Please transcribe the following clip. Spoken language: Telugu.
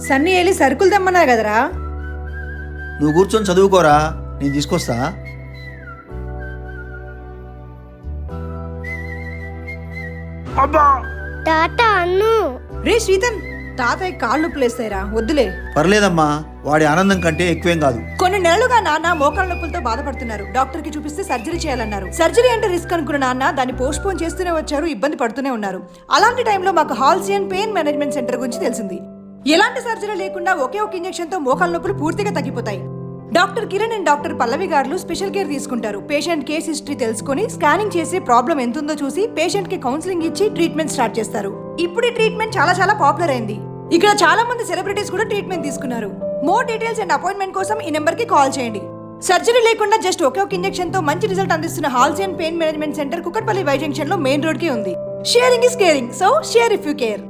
సన్నీ వెళ్ళి సరుకులు తెమ్మన్నా కదరా. నువ్వు కూర్చొని చదువుకోరా, నేను తీసుకొస్తా. టాటా అన్ను. రే శ్రీతన్, తాతయ్య కాళ్ళు నొప్పులేస్తాయిరా, వద్దులే. పర్లేదమ్మా, వాడి ఆనందం కంటే ఎక్కువేం కాదు. కొన్ని నెలలుగా నాన్న మోకాళ్ళ నొప్పులతో బాధపడుతున్నారు. డాక్టర్ కి చూపిస్తే సర్జరీ చేయాలన్నారు. సర్జరీ అంటే రిస్క్ అనుకున్న నాన్న దాన్ని పోస్ట్ పోన్ చేస్తూనే వచ్చారు, ఇబ్బంది పడుతూనే ఉన్నారు. అలాంటి టైంలో మాకు హాల్సియన్ పెయిన్ మేనేజ్మెంట్ సెంటర్ గురించి తెలిసింది. ఎలాంటి సర్జరీ లేకుండా ఒకే ఒక ఇంజెక్షన్ తో మోకాళ్ళ నొప్పులు పూర్తిగా తగ్గిపోతాయి. డాక్టర్ కిరణ్ అండ్ డాక్టర్ పల్లవి గారు స్పెషల్ కేర్ తీసుకుంటారు. పేషెంట్ కేస్ హిస్టరీ తెలుసుకుని స్కానింగ్ చేసి ప్రాబ్లం ఎంతుందో చూసి పేషెంట్ కి కౌన్సిలింగ్ ఇచ్చి ట్రీట్మెంట్ స్టార్ట్ చేస్తారు. ఇప్పుడు ఈ ట్రీట్మెంట్ చాలా పాపులర్ అయింది. ఇక్కడ చాలా మంది సెలబ్రిటీస్ కూడా ట్రీట్మెంట్ తీసుకున్నారు. మోర్ డీటెయిల్స్ అండ్ అపాయింట్మెంట్ కోసం ఈ నెంబర్ కి కాల్ చేయండి. సర్జరీ లేకుండా జస్ట్ ఒకే ఒక ఇంజెక్షన్ తో మంచి రిజల్ట్ అందిస్తున్న Halcyon pain management centre Kukatpally Y junction లో మెయిన్ రోడ్ కి ఉంది. Sharing is caring, so share if you care.